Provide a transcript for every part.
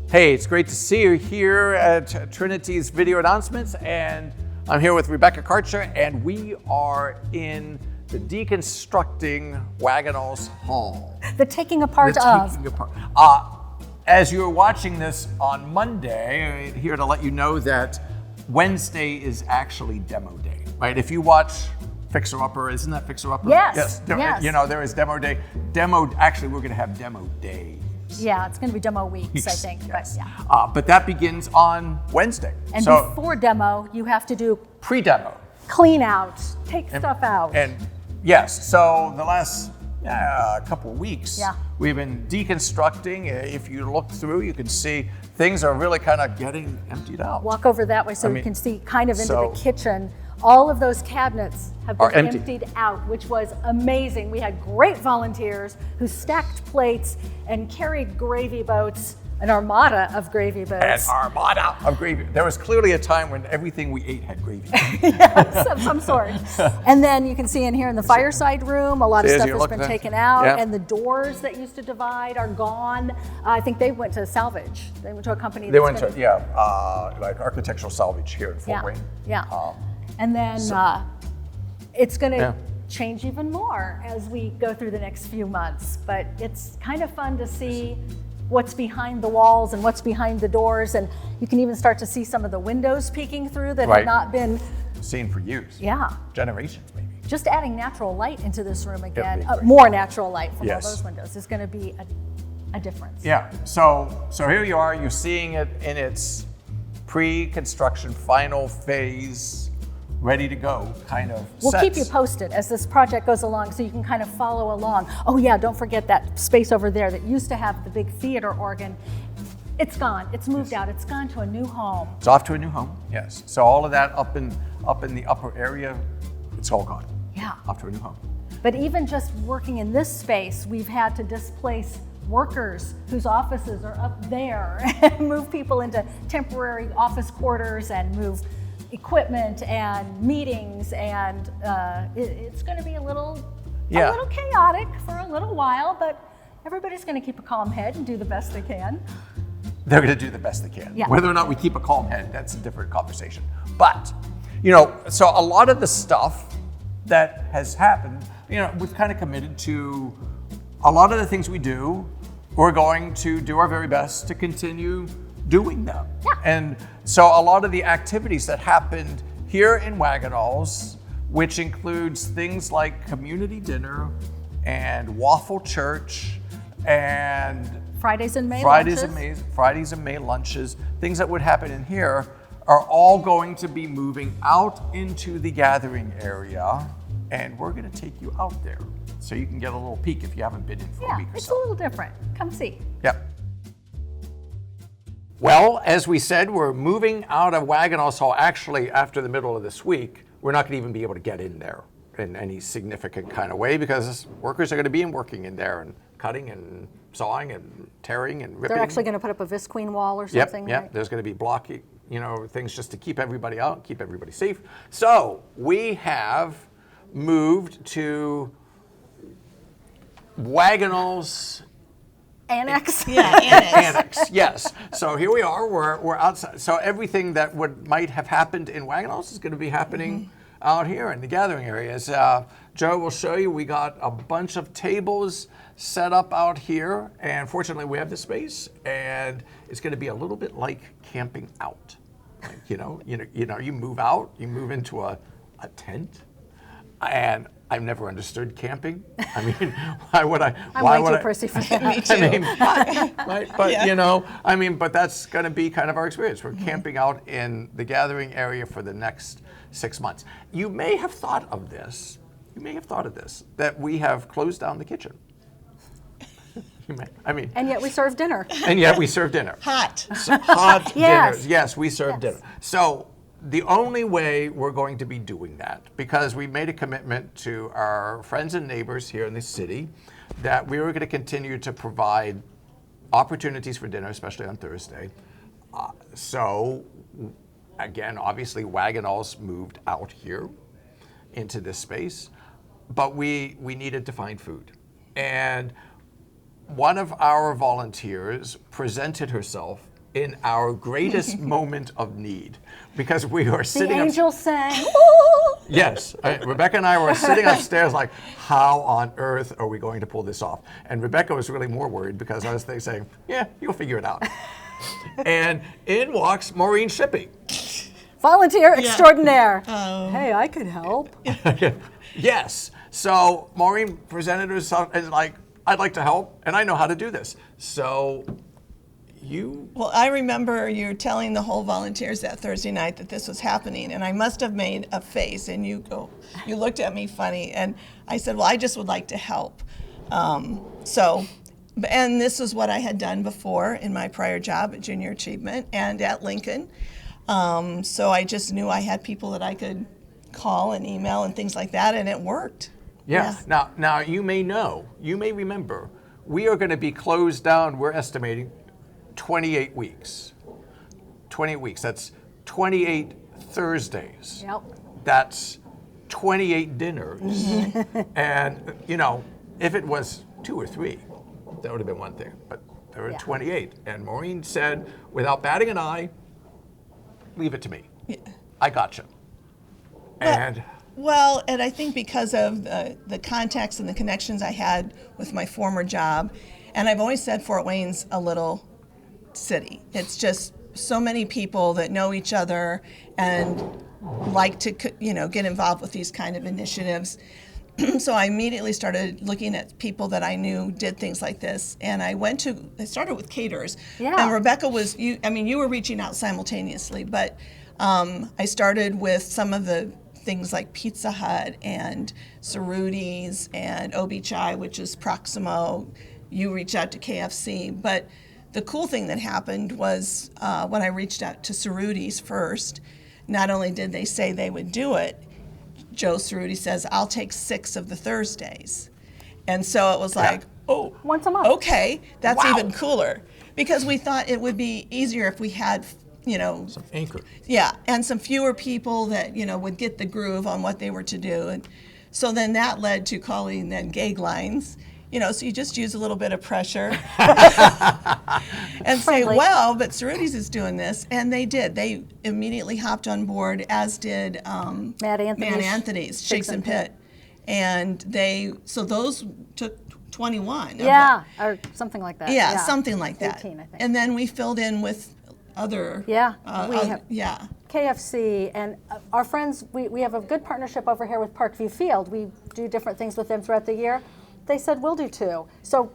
Hey, it's great to see you here at Trinity's video announcements, and I'm here with Rebecca Karcher, and we are in the Deconstructing Wagonals Hall. The taking apart of. As you're watching this on Monday, here to let you know that Wednesday is actually demo day, right? If you watch Fixer Upper, isn't that Fixer Upper? Yes. Yes. You know, there is demo day. Actually, we're going to have demo day. Yeah, it's going to be demo weeks, I think. Yes. But yeah. But that begins on Wednesday. And before demo, you have to do pre-demo. Clean out, take stuff out. And yes, so the last couple of weeks, we've been deconstructing. If you look through, you can see things are really kind of getting emptied out. Walk over that way so you can see kind of into the kitchen. All of those cabinets have been emptied out, which was amazing. We had great volunteers who stacked plates and carried gravy boats, an armada of gravy boats. An armada of gravy. There was clearly a time when everything we ate had gravy. Yes, of some sort. And then you can see in here in the fireside room, a lot of stuff has been taken out, and the doors that used to divide are gone. I think they went to salvage. They went to a company. They went to, like architectural salvage here in Fort Wayne. Yeah. And then it's going to change even more as we go through the next few months. But it's kind of fun to see what's behind the walls and what's behind the doors. And you can even start to see some of the windows peeking through that have not been seen for years. Yeah. Generations, maybe. Just adding natural light into this room again, more natural light from all those windows is going to be a difference. Yeah. So here you are. You're seeing it in its pre-construction final phase, ready to go kind of We'll keep you posted as this project goes along so you can kind of follow along. Oh yeah, don't forget that space over there that used to have the big theater organ. It's gone. It's moved out. It's gone to a new home. It's off to a new home, yes. So all of that up in the upper area, it's all gone. Yeah. Off to a new home. But even just working in this space, we've had to displace workers whose offices are up there and move people into temporary office quarters and move equipment and meetings, and it's going to be a little chaotic for a little while, but everybody's going to keep a calm head and do the best they can. They're going to do the best they can. Yeah. Whether or not we keep a calm head, that's a different conversation. But, so a lot of the stuff that has happened, we've kind of committed to a lot of the things we do. We're going to do our very best to continue doing them. Yeah. And so a lot of the activities that happened here in Wagonals, which includes things like community dinner and waffle church and Fridays and May lunches, things that would happen in here are all going to be moving out into the gathering area, and we're going to take you out there so you can get a little peek if you haven't been in for a week or so. It's a little different. Come see. Yep. Well, as we said, we're moving out of Wagonals Hall. Actually, after the middle of this week, we're not going to even be able to get in there in any significant kind of way because workers are going to be working in there and cutting and sawing and tearing and ripping. They're actually going to put up a Visqueen wall or something. Yep. There's going to be blocking, things just to keep everybody out, keep everybody safe. So we have moved to Wagonals Annex? Annex, yes. So here we are, we're outside. So everything that might have happened in Wagonals is going to be happening out here in the gathering areas. Joe will show you, we got a bunch of tables set up out here, and fortunately we have the space, and it's going to be a little bit like camping out. Like, you move out, you move into a tent, and I've never understood camping. I mean, why would I? I'm way too prissy for that. Me too. But but that's going to be kind of our experience. We're camping out in the gathering area for the next 6 months. You may have thought of this. That we have closed down the kitchen. And yet we serve dinner. Hot. Hot Yes. dinners. Yes, we serve dinner. So the only way we're going to be doing that, because we made a commitment to our friends and neighbors here in the city that we were going to continue to provide opportunities for dinner, especially on Thursday. So again, obviously Wagonals moved out here into this space, but we needed to find food. And one of our volunteers presented herself in our greatest moment of need, because we were The sitting angel sang. "Ooh." Yes, Rebecca and I were sitting upstairs like, how on earth are we going to pull this off? And Rebecca was really more worried because I was saying, yeah, you'll figure it out. And in walks Maureen Shippey. Volunteer extraordinaire. Hey, I could help. Yes, so Maureen presented herself as like, I'd like to help, and I know how to do this. So you... Well, I remember you telling the whole volunteers that Thursday night that this was happening, and I must have made a face, and you looked at me funny, and I said, well, I just would like to help. And this was what I had done before in my prior job at Junior Achievement and at Lincoln. So I just knew I had people that I could call and email and things like that, and it worked. Yeah. Now you may remember, we are going to be closed down, we're estimating, 28 weeks. 28 weeks, that's 28 Thursdays. Yep. That's 28 dinners. And, if it was 2 or 3, that would have been one thing. But there were 28. And Maureen said, without batting an eye, leave it to me. Yeah. I gotcha. And Well, and I think because of the contacts and the connections I had with my former job, and I've always said Fort Wayne's a little city. It's just so many people that know each other and like to, get involved with these kind of initiatives. So I immediately started looking at people that I knew did things like this, and I started with caterers. Yeah. And Rebecca you were reaching out simultaneously, but I started with some of the things like Pizza Hut and Cerruti's and Obi-Chai, which is Proximo. You reach out to KFC, but the cool thing that happened was when I reached out to Cerruti's first, not only did they say they would do it, Joe Cerruti says, I'll take 6 of the Thursdays. And so it was like, oh, Once a month. okay, that's Wow. even cooler. Because we thought it would be easier if we had, some anchor. yeah, and some fewer people that, would get the groove on what they were to do. And so then that led to calling then gag lines. So you just use a little bit of pressure and say, Friendly. well, but Cerruti's is doing this. And they did. They immediately hopped on board, as did Mad Anthony's, Shakes and Pit. And those took 21. of Yeah, or something like that. yeah, something like that. 18, I think. And then we filled in with other. Yeah, we have- Yeah. KFC and our friends, we have a good partnership over here with Parkview Field. We do different things with them throughout the year. They said, we'll do 2. So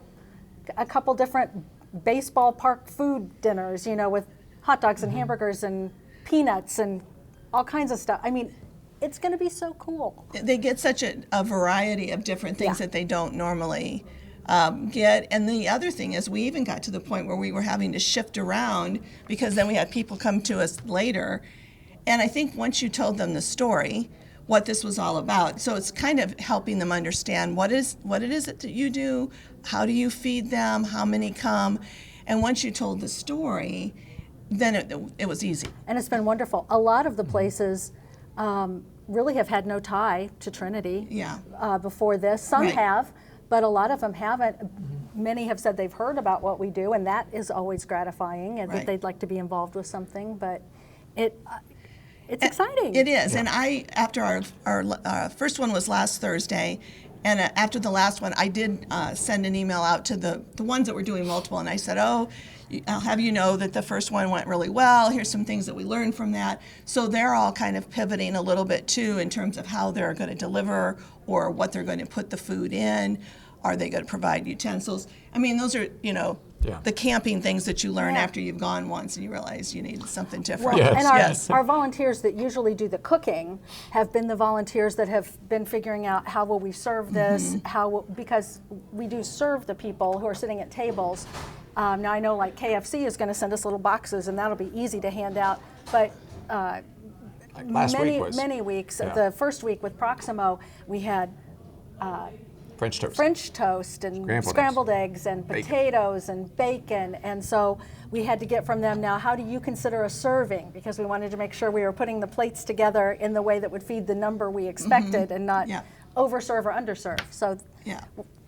a couple different baseball park food dinners, with hot dogs and hamburgers and peanuts and all kinds of stuff. I mean, it's going to be so cool. They get such a variety of different things Yeah. that they don't normally get. And the other thing is, we even got to the point where we were having to shift around because then we had people come to us later. And I think once you told them the story, what this was all about, so it's kind of helping them understand what it is that you do, how do you feed them, how many come, and once you told the story, then it was easy. And it's been wonderful. A lot of the places really have had no tie to Trinity Yeah. Before this. Some Right. have, but a lot of them haven't. Many have said they've heard about what we do, and that is always gratifying, and Right. that they'd like to be involved with something. But it's exciting. It is, and after our first one was last Thursday, and after the last one, I did send an email out to the ones that were doing multiple, and I said, I'll have you know that the first one went really well. Here's some things that we learned from that. So they're all kind of pivoting a little bit too in terms of how they're going to deliver or what they're going to put the food in. Are they going to provide utensils? I mean, those are, the camping things that you learn Yeah. after you've gone once and you realize you need something different. Well, and our, Yes. our volunteers that usually do the cooking have been the volunteers that have been figuring out how will we serve this, because we do serve the people who are sitting at tables. Now I know like KFC is going to send us little boxes, and that'll be easy to hand out, but Last week was many weeks, Yeah. the first week with Proximo, we had French toast. French toast and scrambled eggs and Bacon. potatoes and bacon, and so we had to get from them, now how do you consider a serving, because we wanted to make sure we were putting the plates together in the way that would feed the number we expected and not Yeah. overserve or underserve. So Yeah.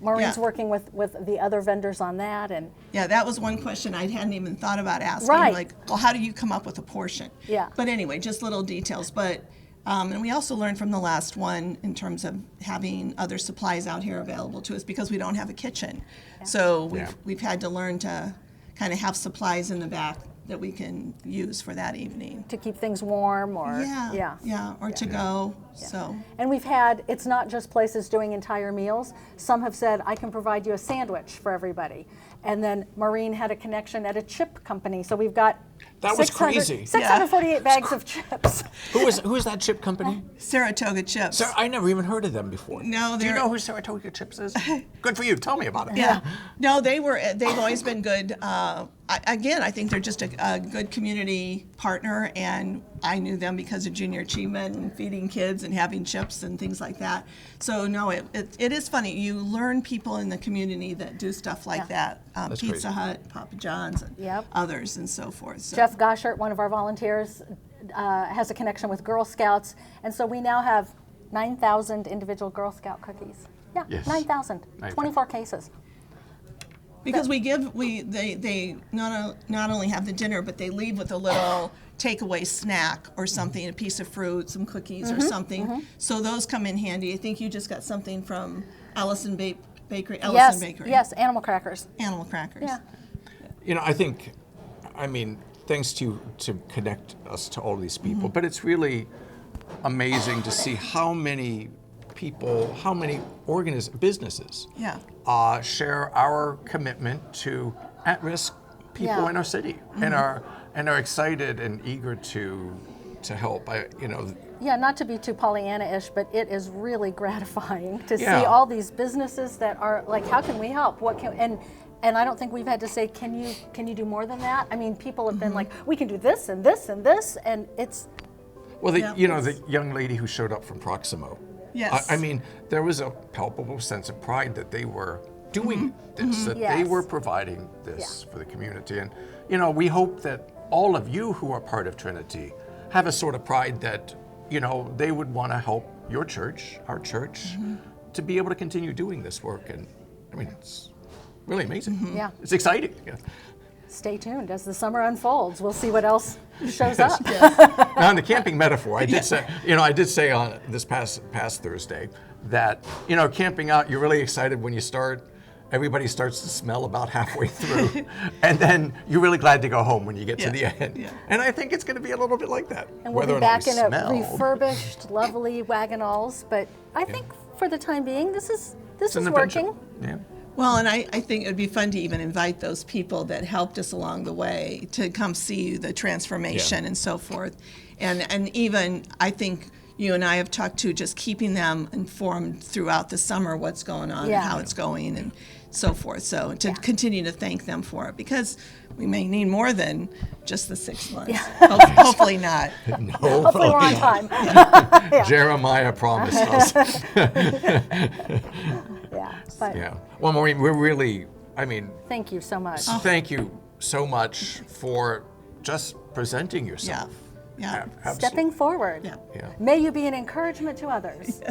Maureen's Yeah. working with the other vendors on that, and Yeah, that was one question I hadn't even thought about asking. Right. Like, well, how do you come up with a portion? Yeah. But anyway, just little details. But and we also learned from the last one in terms of having other supplies out here available to us because we don't have a kitchen. So Yeah. we've had to learn to kind of have supplies in the back that we can use for that evening. to keep things warm, or Or to go. So And we've had, it's not just places doing entire meals. Some have said, I can provide you a sandwich for everybody. And then Maureen had a connection at a chip company. So we've got That was crazy. 648 bags of chips. Who is that chip company? Saratoga chips. I never even heard of them before. No, Do you they're- know who Saratoga Chips is? Good for you. Tell me about it. Yeah. No, they've always been good. I think they're just a good community partner, and I knew them because of junior achievement and feeding kids and having chips and things like that. So no, it is funny. You learn people in the community that do stuff like that. That's Pizza crazy. Hut, Papa John's, and Yep. others and so forth. So. Jeff Goshert, one of our volunteers, has a connection with Girl Scouts. And so we now have 9,000 individual Girl Scout cookies. Yeah, Yes. 9,000, 24 cases. Because they not only have the dinner, but they leave with a little takeaway snack or something, a piece of fruit, some cookies or something. So those come in handy. I think you just got something from Allison Bakery. Yes, Bakery. yes, animal crackers. Animal crackers. Yeah. I mean, thanks to connect us to all these people, but it's really amazing to see how many people, how many businesses Yeah. share our commitment to at-risk people Yeah. in our city and are excited and eager to help. Yeah, not to be too Pollyanna-ish, but it is really gratifying to Yeah. see all these businesses that are like, how can we help? What can and I don't think we've had to say, can you do more than that? I mean, people have been like, we can do this and this and this, and it's Well, Yeah. the young lady who showed up from Proximo. Yes. I mean, there was a palpable sense of pride that they were doing this, that they Yes. were providing this for the community. And, we hope that all of you who are part of Trinity have a sort of pride that, they would want to help your church, our church, to be able to continue doing this work. And, I mean, it's really amazing. Yeah. It's exciting. Yeah. Stay tuned as the summer unfolds. We'll see what else shows up. Now, in the camping metaphor, I did say on this past Thursday that, camping out, you're really excited when you start. Everybody starts to smell about halfway through, and then you're really glad to go home when you get to the end. Yeah. And I think it's going to be a little bit like that. And we'll Whether be or not back we in a smell. refurbished, lovely Wagonalls. But I think for the time being, this is It's an working. adventure. Yeah. Well, and I think it would be fun to even invite those people that helped us along the way to come see the transformation and so forth. And even I think you and I have talked to just keeping them informed throughout the summer what's going on Yeah. and how it's going and so forth. So to continue to thank them for it because we may need more than just the 6 months. Hopefully not. No, Hopefully we're on time. Jeremiah promised us. Yeah. But Yeah. Well, Maureen, we're really, thank you so much. thank you so much for just presenting yourself. Yeah. Stepping forward. Yeah. Yeah. May you be an encouragement to others.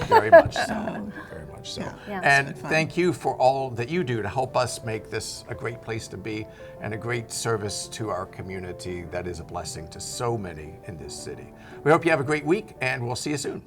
Very much so. Very much so. Yeah. And It's been fun. thank you for all that you do to help us make this a great place to be and a great service to our community that is a blessing to so many in this city. We hope you have a great week, and we'll see you soon.